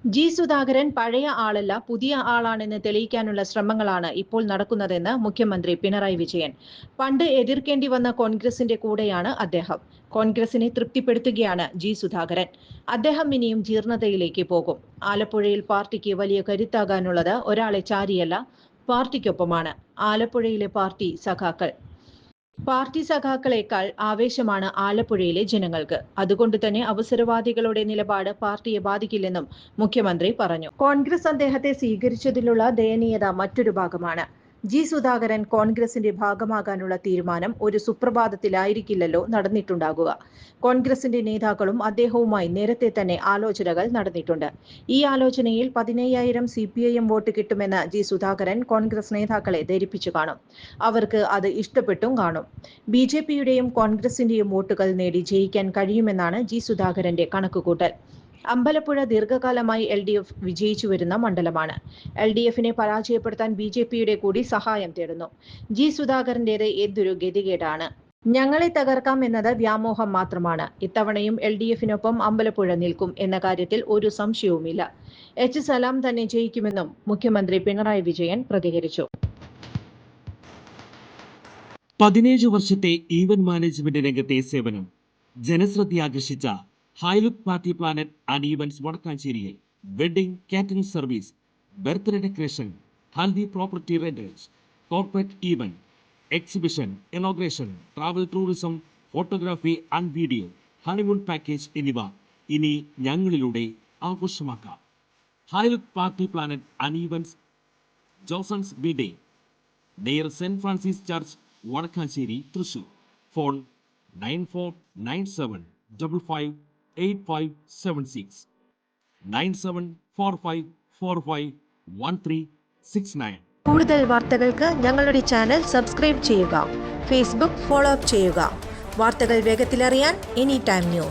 G Sudhakaran പഴയ ആളല്ല, പുതിയ ആളാണെന്ന് തെളിയിക്കാനുള്ള ശ്രമങ്ങളാണ് ഇപ്പോൾ നടക്കുന്നതെന്ന് മുഖ്യമന്ത്രി പിണറായി വിജയൻ. പണ്ട് എതിർക്കേണ്ടി വന്ന കോൺഗ്രസിന്റെ കൂടെയാണ് അദ്ദേഹം. കോൺഗ്രസിനെ തൃപ്തിപ്പെടുത്തുകയാണ് ജി സുധാകരൻ. അദ്ദേഹം ഇനിയും ജീർണതയിലേക്ക് പോകും. ആലപ്പുഴയിൽ പാർട്ടിക്ക് വലിയ കരുത്താകാനുള്ളത് ഒരാളെ ചാരിയല്ല, പാർട്ടിക്കൊപ്പമാണ്. ആലപ്പുഴയിലെ പാർട്ടി സഖാക്കളേക്കാൾ ആവേശമാണ് ആലപ്പുഴയിലെ ജനങ്ങൾക്ക്. അതുകൊണ്ട് തന്നെ അവസരവാദികളുടെ നിലപാട് പാർട്ടിയെ ബാധിക്കില്ലെന്നും മുഖ്യമന്ത്രി പറഞ്ഞു. കോൺഗ്രസ് അദ്ദേഹത്തെ സ്വീകരിച്ചതിലുള്ള ദയനീയത മറ്റൊരു ഭാഗമാണ്. ജി സുധാകരൻ കോൺഗ്രസിന്റെ ഭാഗമാകാനുള്ള തീരുമാനം ഒരു സുപ്രഭാതത്തിലായിരിക്കില്ലല്ലോ നടന്നിട്ടുണ്ടാകുക. കോൺഗ്രസിന്റെ നേതാക്കളും അദ്ദേഹവുമായി നേരത്തെ തന്നെ ആലോചനകൾ നടന്നിട്ടുണ്ട്. ഈ ആലോചനയിൽ 15,000 CPIM വോട്ട് കിട്ടുമെന്ന് ജി സുധാകരൻ കോൺഗ്രസ് നേതാക്കളെ ധരിപ്പിച്ചു കാണും. അവർക്ക് അത് ഇഷ്ടപ്പെട്ടും കാണും. BJPയുടെയും കോൺഗ്രസിന്റെയും വോട്ടുകൾ നേടി ജയിക്കാൻ കഴിയുമെന്നാണ് ജി സുധാകരന്റെ കണക്കുകൂട്ടൽ. അമ്പലപ്പുഴ ദീർഘകാലമായി LDF വിജയിച്ചു വരുന്ന മണ്ഡലമാണ്. LDFിനെ പരാജയപ്പെടുത്താൻ BJPയുടെ കൂടി സഹായം തേടുന്നു. ജി സുധാകരന്റേത് എന്തൊരു ഗതികേടാണ്. ഞങ്ങളെ തകർക്കാം എന്നത് വ്യാമോഹം മാത്രമാണ്. ഇത്തവണയും LDFിനൊപ്പം അമ്പലപ്പുഴ നിൽക്കും എന്ന കാര്യത്തിൽ ഒരു സംശയവുമില്ല. സലാം തന്നെ ജയിക്കുമെന്നും മുഖ്യമന്ത്രി പിണറായി വിജയൻ പ്രതികരിച്ചു. 17 വർഷത്തെ ഈവന്റ് മാനേജ്മെന്റ് രംഗത്തെ സേവനം ജനശ്രദ്ധയാകർഷിച്ച Highlook Party Planet and Events വടക്കാഞ്ചേരിയിൽ wedding catering service, birthday decoration, haldi property rentals, corporate event, exhibition, inauguration, travel tourism, photography and video, honeymoon package എന്നിവ ഇനി ഞങ്ങളിലൂടെ ആഘോഷമാക്കാം. Highlook Party Planet and Events, ജോസൺസ് ബിഡേ, near Saint Francis church, Vadakkanchery, Thrissur. Phone 9497558576 9745451369. കൂടുതൽ വാർത്തകൾക്ക് ഞങ്ങളുടെ ചാനൽ സബ്സ്ക്രൈബ് ചെയ്യുക. ഫേസ്ബുക്ക് ഫോളോ അപ്പ് ചെയ്യുക. വാർത്തകൾ വേഗത്തിലറിയാൻ എനി ടൈം ന്യൂസ്.